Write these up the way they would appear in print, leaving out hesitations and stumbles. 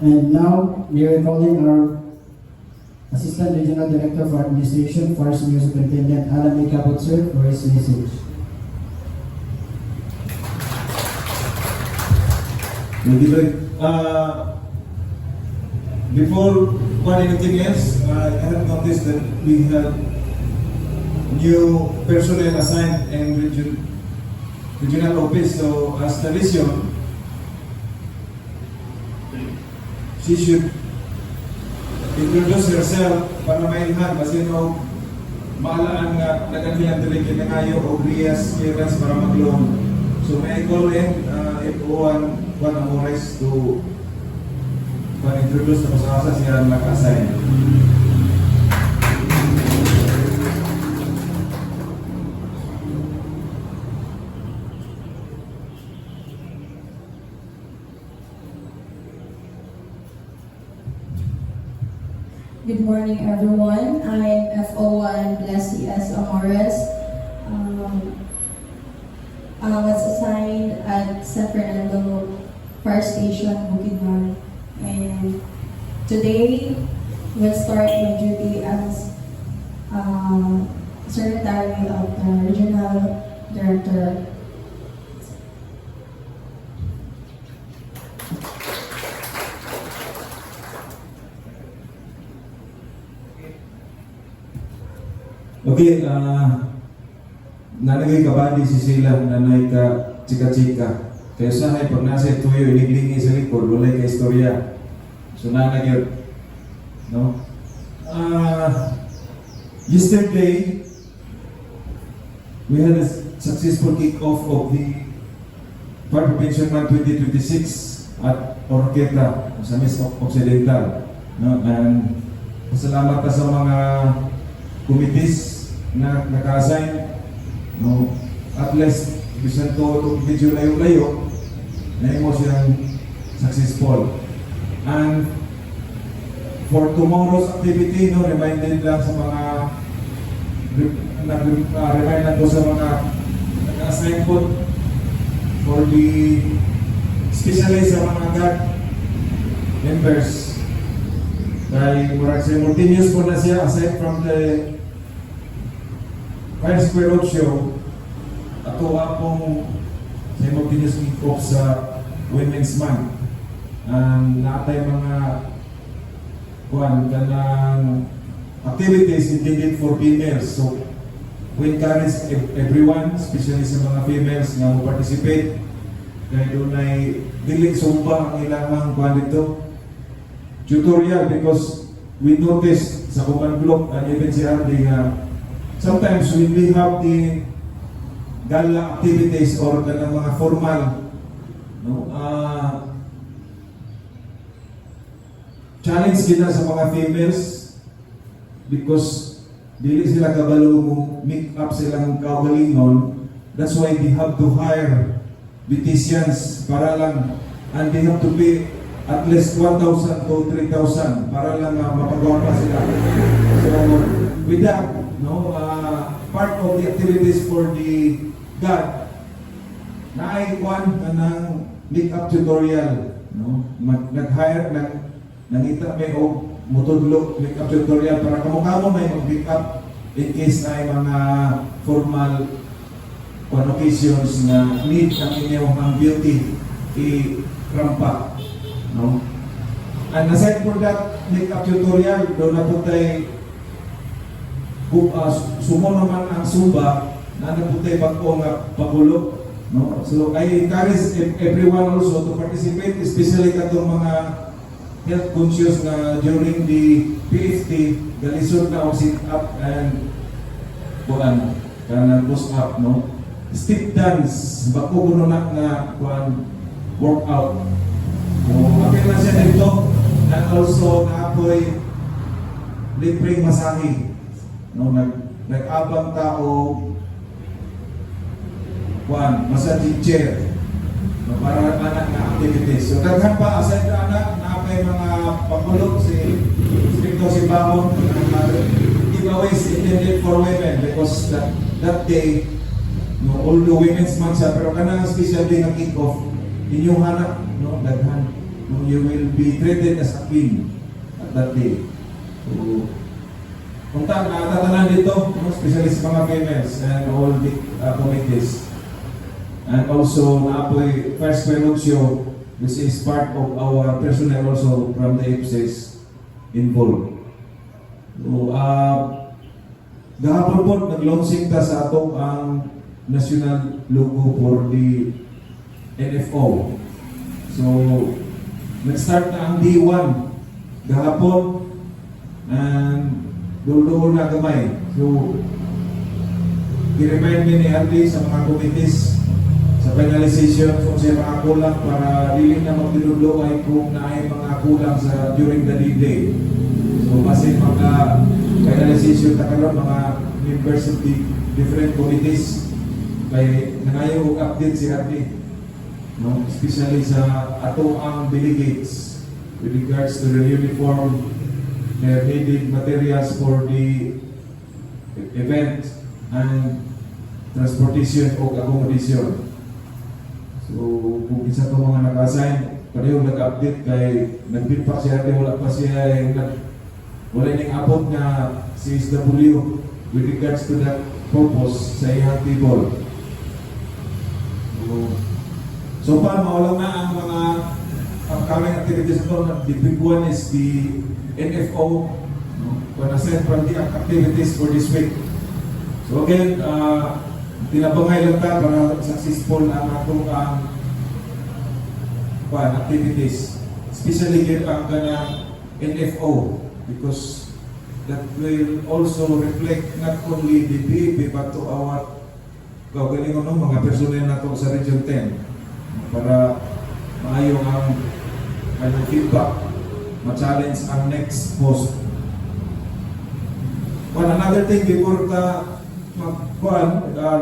And now, we are calling our Assistant Regional Director for Administration, for Senior Superintendent Alan A. Caput, for his message. Thank you, Greg. Before anything else, I have noticed that we have new personnel assigned in regional office. So as the vision, she should introduce herself para mailhan kasi no maalaan nga nagkanilang delegate na kayo o Rias clearance para mag-loan. So may I call in if Juan Amores to introduce na pasakasa siya nag-assign. Good morning, everyone. I'm FO1 Blessy S. Amores. I was assigned at San Fernando Fire Station, Bukidnon. And today, we'll start my duty as Secretary of the Regional Director. Okay, nanagay kabadi si sila, nanay ka chika-chika. Kaya sahay, pag nasa tuyo, iniglingi sa likod, walay ka istorya. So nanagay, no? Yesterday, we had a successful kick-off of the Fire Prevention Month 2026 at Orqueta, sa Miss Occidental. No? And pasalamat ka sa mga committees na naka-assign, no, at least bisan to medyo layo-layo na mo siyang successful. And for tomorrow's activity, no, reminded lang sa mga remind lang ko sa mga naka-assign po for the especially sa mga GAD members dahil murag simultaneous po na siya aside from the Fire Square Roadshow, ato akong simultaneous kick-off sa Women's Month. Naatay mga kanang activities intended for females. So, we encourage everyone, especially sa mga females na participate. Kaya doon ay diling sumba ang ilang kuhan dito. Tutorial, because we noticed sa command block and even si Andy sometimes when we have the gala activities or kanang mga formal, no, challenge kita sa mga females because dili sila kabalo mo make up silang kaugalingon. That's why they have to hire beauticians para lang, and they have to pay at least 1,000 to 3,000 para lang mapagawa pa sila. So with that, no, part of the activities for the GAD na ay kwan ng makeup tutorial, no, nag-hire nangita may o motodlo makeup tutorial para kamukha mo may mag-makeup in case na ay mga formal occasions na need ang inyong beauty i-rampa, no. And aside for that makeup tutorial, doon na po tayo sumo naman ang Zumba na nagputay pagko nga pagulog, no. So I encourage everyone also to participate, especially katong mga health conscious na during the PFT galisod na og sit up and kuan kanang push up, no. Step dance bako kuno na nga kuan workout. So apil na siya dito, and also naapoy libreng masahe, no, nag-abang tao kuan massage chair, no, para anak na activities. So daghan pa aside ka anak na may mga pagulog si Bahon giveaways intended for women because that day, no, although Women's Month siya, pero kanang special day ng kick-off inyong hanap, no, daghan you will be treated as a king at that day. So, kung natatanan dito, especially sa mga females and all the committees. And also, naapoy first Pelucio, which is part of our personnel also from the IPSES involved. So, gahapon po, nag-launching ta sa ato ang national logo for the NFO. So, nag-start na ang D1 gahapon and dulo na gamay. So, i-remind ni Andy sa mga committees sa finalization kung siya mga kulang para dili na magdululuay kung naay mga kulang sa during the day. So, kasi mga finalization na karon mga members of the different committees kay nangayo og update si Andy. No? Especially sa ato ang delegates with regards to the uniform, the needed materials for the event and transportation o accommodation. So, kung isa itong mga naka-assign, pareho nag-update kay nag-feedback siya, wala pa siya wala nang abot na CSW with regards to that purpose sa iyang table. So far, mawala na ang mga upcoming activities ito. The big one is the NFO, Panasen from the activities for this week. So again, tinabangay lang ta para successful ang atong activities. Especially ang kanang NFO because that will also reflect not only the DB but to our mga personnel nato sa Region 10 para maayo ang feedback, ma-challenge ang next post. Another thing before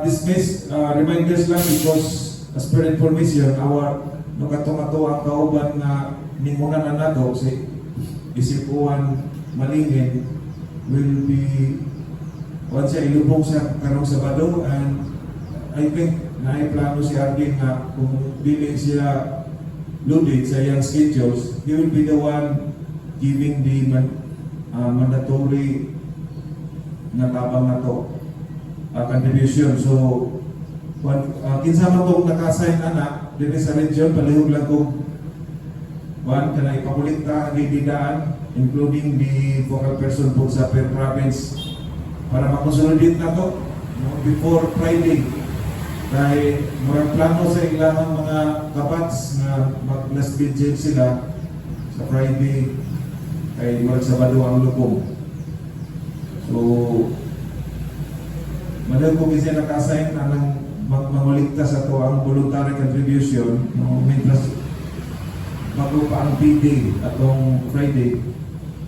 dismiss reminders lang because as per information, our nakatungato ang kauban na ningunan na nato si Isipuan Malingin will be once siya ilubong sa karong Sabado and I think plano si Arvin na kung dili siya loaded sa iyang schedules, he will be the one giving the mandatory na tabang na to contribution. So, kinsa man itong naka-assign anak dito sa region, palihog lang kung kana ipakulikta ang didaan, including the focal person po sa per province para makonsolidate na to before Friday. Dahil mga plano sa ilang mga kapats na mag-last vigil sila sa Friday ay Sabado ang lubong. So, madal ko kasi naka-assign na ng manguligtas sa ito ang voluntary contribution mientras bago pa ang PD atong Friday,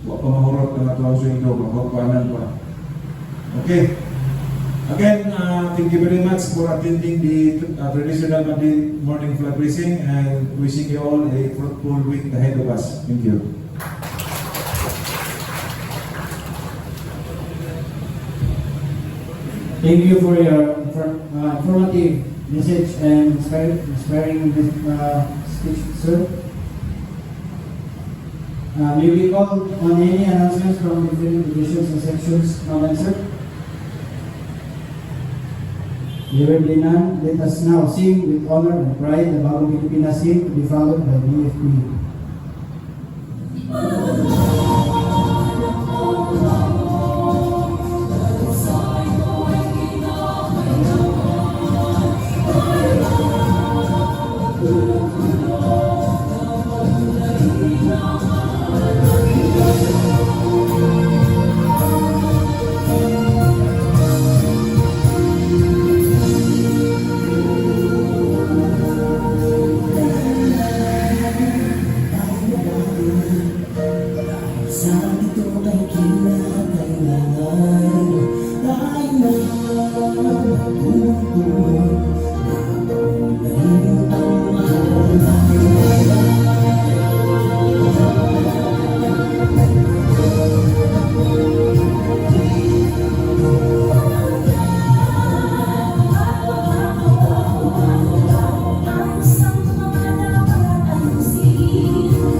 wala pa mahurot na ito ang sweldo, magpapaanan pa. Okay. Again, thank you very much for attending the traditional Monday morning flag raising and wishing you all a fruitful week ahead of us. Thank you. Thank you for your informative message and inspiring speech, sir. May we call on any announcements from different divisions and sections, Madam Sir? There will be none. Let us now sing with honor and pride the Bagong Pilipinas hymn to be followed by BFP. Ang isang mga dapat ayusin.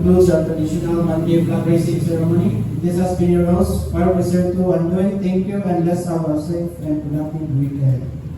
concludes our traditional Monday flag raising ceremony. This has been your host, Fire Officer 2 Andoy. Thank you and let's have a safe and productive weekend.